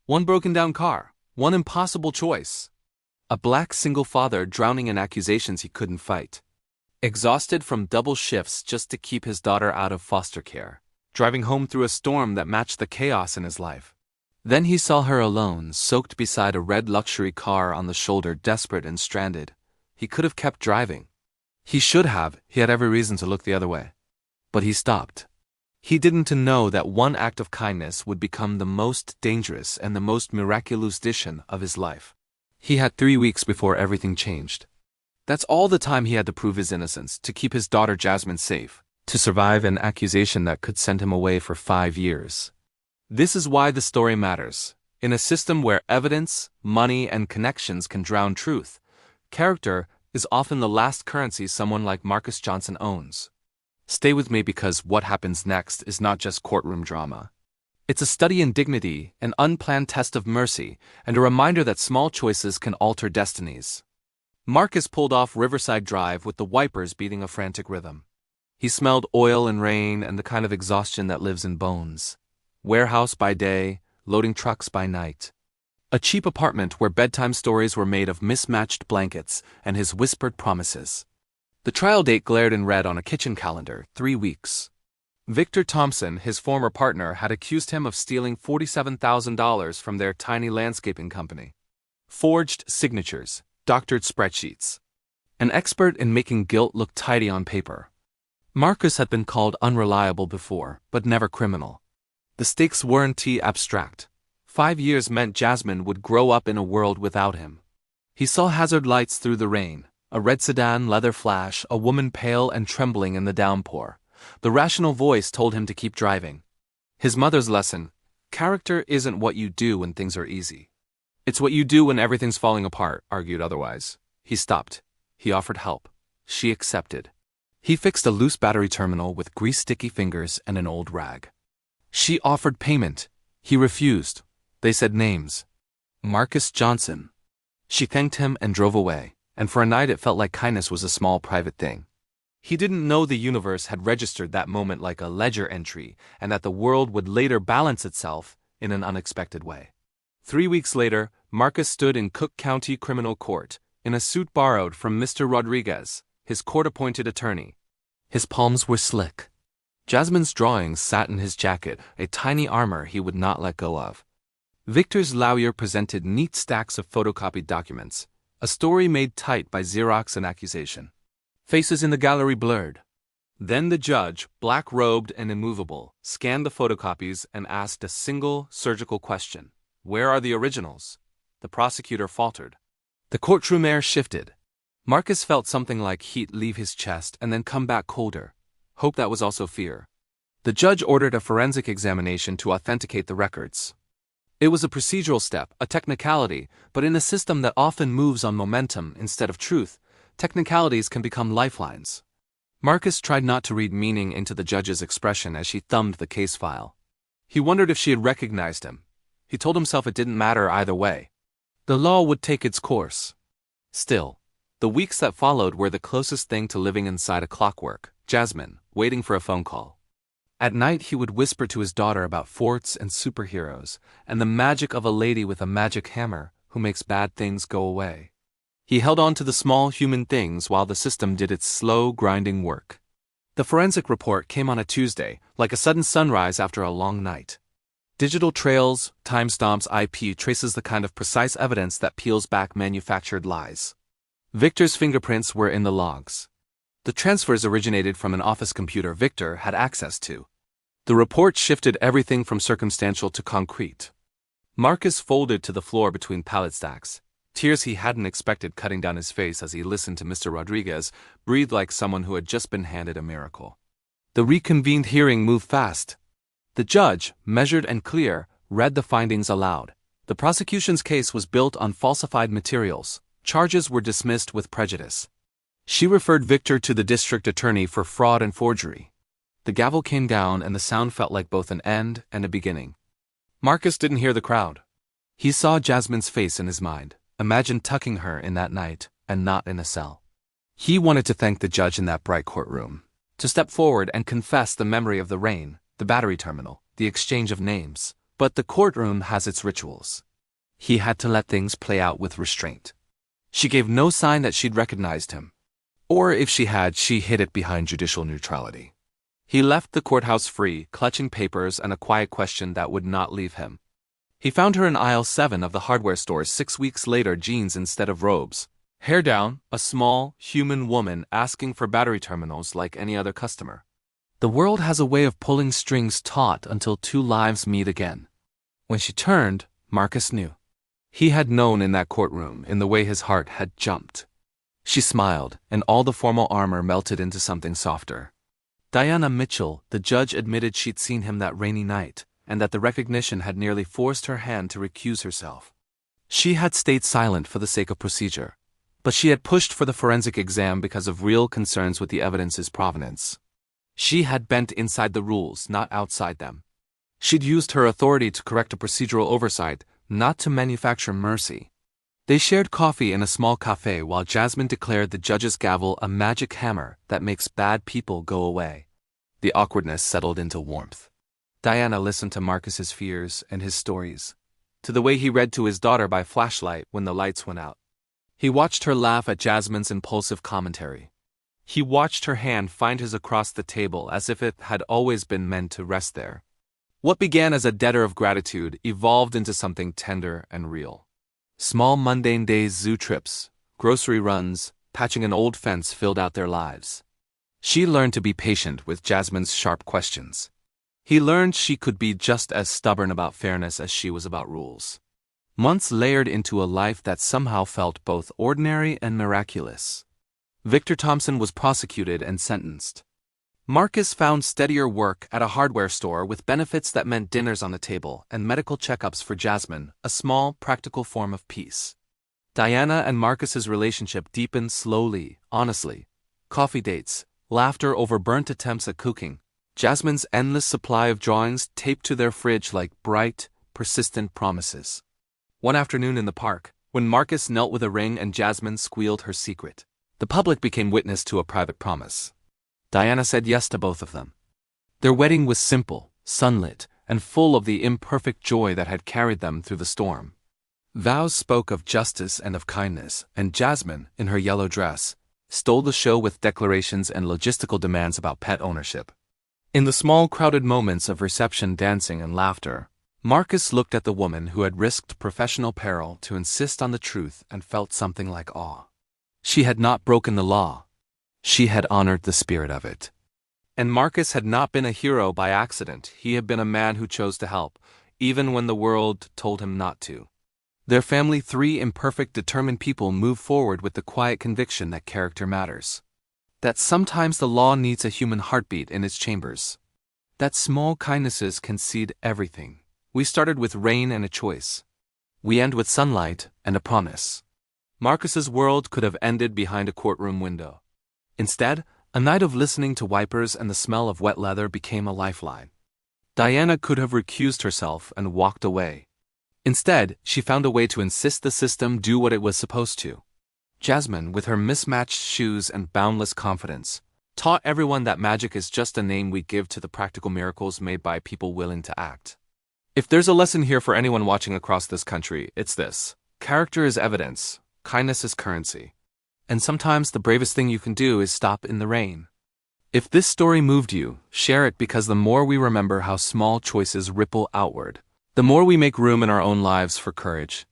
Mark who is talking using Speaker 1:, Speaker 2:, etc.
Speaker 1: One broken-down car. One impossible choice. A black single father drowning in accusations he couldn't fight. Exhausted from double shifts just to keep his daughter out of foster care. Driving home through a storm that matched the chaos in his life. Then he saw her alone, soaked beside a red luxury car on the shoulder, desperate and stranded. He could have kept driving. He should have, he had every reason to look the other way. But he stopped. He didn't know that one act of kindness would become the most dangerous and the most miraculous decision of his life. He had 3 weeks before everything changed. That's all the time he had to prove his innocence, to keep his daughter Jasmine safe, to survive an accusation that could send him away for 5 years. This is why the story matters. In a system where evidence, money, and connections can drown truth, character is often the last currency someone like Marcus Johnson owns. Stay with me, because what happens next is not just courtroom drama. It's a study in dignity, an unplanned test of mercy, and a reminder that small choices can alter destinies. Marcus pulled off Riverside Drive with the wipers beating a frantic rhythm. He smelled oil and rain and the kind of exhaustion that lives in bones. Warehouse by day, loading trucks by night. A cheap apartment where bedtime stories were made of mismatched blankets and his whispered promises. The trial date glared in red on a kitchen calendar, 3 weeks. Victor Thompson, his former partner, had accused him of stealing $47,000 from their tiny landscaping company. Forged signatures, doctored spreadsheets. An expert in making guilt look tidy on paper. Marcus had been called unreliable before, but never criminal. The stakes weren't too abstract. 5 years meant Jasmine would grow up in a world without him. He saw hazard lights through the rain. A red sedan, leather flash, a woman pale and trembling in the downpour. The rational voice told him to keep driving. His mother's lesson: character isn't what you do when things are easy. It's what you do when everything's falling apart, argued otherwise. He stopped. He offered help. She accepted. He fixed a loose battery terminal with grease-sticky fingers and an old rag. She offered payment. He refused. They said names. Marcus Johnson. She thanked him and drove away. And for a night it felt like kindness was a small private thing. He didn't know the universe had registered that moment like a ledger entry, and that the world would later balance itself in an unexpected way. 3 weeks later, Marcus stood in Cook County Criminal Court, in a suit borrowed from Mr. Rodriguez, his court-appointed attorney. His palms were slick. Jasmine's drawings sat in his jacket, a tiny armor he would not let go of. Victor's lawyer presented neat stacks of photocopied documents. A story made tight by Xerox and accusation. Faces in the gallery blurred. Then the judge, black-robed and immovable, scanned the photocopies and asked a single surgical question. Where are the originals? The prosecutor faltered. The courtroom air shifted. Marcus felt something like heat leave his chest and then come back colder. Hope that was also fear. The judge ordered a forensic examination to authenticate the records. It was a procedural step, a technicality, but in a system that often moves on momentum instead of truth, technicalities can become lifelines. Marcus tried not to read meaning into the judge's expression as she thumbed the case file. He wondered if she had recognized him. He told himself it didn't matter either way. The law would take its course. Still, the weeks that followed were the closest thing to living inside a clockwork, Jasmine, waiting for a phone call. At night he would whisper to his daughter about forts and superheroes, and the magic of a lady with a magic hammer who makes bad things go away. He held on to the small human things while the system did its slow, grinding work. The forensic report came on a Tuesday, like a sudden sunrise after a long night. Digital trails, timestamps, IP traces the kind of precise evidence that peels back manufactured lies. Victor's fingerprints were in the logs. The transfers originated from an office computer Victor had access to. The report shifted everything from circumstantial to concrete. Marcus folded to the floor between pallet stacks. Tears he hadn't expected cutting down his face as he listened to Mr. Rodriguez breathe like someone who had just been handed a miracle. The reconvened hearing moved fast. The judge, measured and clear, read the findings aloud. The prosecution's case was built on falsified materials. Charges were dismissed with prejudice. She referred Victor to the district attorney for fraud and forgery. The gavel came down and the sound felt like both an end and a beginning. Marcus didn't hear the crowd. He saw Jasmine's face in his mind, imagined tucking her in that night and not in a cell. He wanted to thank the judge in that bright courtroom, to step forward and confess the memory of the rain, the battery terminal, the exchange of names, But the courtroom has its rituals. He had to let things play out with restraint. She gave no sign that she'd recognized him. Or if she had, she hid it behind judicial neutrality. He left the courthouse free, clutching papers and a quiet question that would not leave him. He found her in aisle 7 of the hardware store 6 weeks later, jeans instead of robes. Hair down, a small, human woman asking for battery terminals like any other customer. The world has a way of pulling strings taut until two lives meet again. When she turned, Marcus knew. He had known in that courtroom, in the way his heart had jumped. She smiled, and all the formal armor melted into something softer. Diana Mitchell, the judge, admitted she'd seen him that rainy night, and that the recognition had nearly forced her hand to recuse herself. She had stayed silent for the sake of procedure, but she had pushed for the forensic exam because of real concerns with the evidence's provenance. She had bent inside the rules, not outside them. She'd used her authority to correct a procedural oversight, not to manufacture mercy. They shared coffee in a small cafe while Jasmine declared the judge's gavel a magic hammer that makes bad people go away. The awkwardness settled into warmth. Diana listened to Marcus's fears and his stories, to the way he read to his daughter by flashlight when the lights went out. He watched her laugh at Jasmine's impulsive commentary. He watched her hand find his across the table as if it had always been meant to rest there. What began as a debtor of gratitude evolved into something tender and real. Small mundane days, zoo trips, grocery runs, patching an old fence filled out their lives. She learned to be patient with Jasmine's sharp questions. He learned she could be just as stubborn about fairness as she was about rules. Months layered into a life that somehow felt both ordinary and miraculous. Victor Thompson was prosecuted and sentenced. Marcus found steadier work at a hardware store with benefits that meant dinners on the table and medical checkups for Jasmine, a small, practical form of peace. Diana and Marcus's relationship deepened slowly, honestly. Coffee dates, laughter over burnt attempts at cooking, Jasmine's endless supply of drawings taped to their fridge like bright, persistent promises. One afternoon in the park, when Marcus knelt with a ring and Jasmine squealed her secret, the public became witness to a private promise. Diana said yes to both of them. Their wedding was simple, sunlit, and full of the imperfect joy that had carried them through the storm. Vows spoke of justice and of kindness, and Jasmine, in her yellow dress, stole the show with declarations and logistical demands about pet ownership. In the small crowded moments of reception, dancing, and laughter, Marcus looked at the woman who had risked professional peril to insist on the truth and felt something like awe. She had not broken the law. She had honored the spirit of it. And Marcus had not been a hero by accident. He had been a man who chose to help, even when the world told him not to. Their family, 3 imperfect, determined people, moved forward with the quiet conviction that character matters. That sometimes the law needs a human heartbeat in its chambers. That small kindnesses can seed everything. We started with rain and a choice. We end with sunlight and a promise. Marcus's world could have ended behind a courtroom window. Instead, a night of listening to wipers and the smell of wet leather became a lifeline. Diana could have recused herself and walked away. Instead, she found a way to insist the system do what it was supposed to. Jasmine, with her mismatched shoes and boundless confidence, taught everyone that magic is just a name we give to the practical miracles made by people willing to act. If there's a lesson here for anyone watching across this country, it's this. Character is evidence, kindness is currency. And sometimes the bravest thing you can do is stop in the rain. If this story moved you, share it, because the more we remember how small choices ripple outward, the more we make room in our own lives for courage,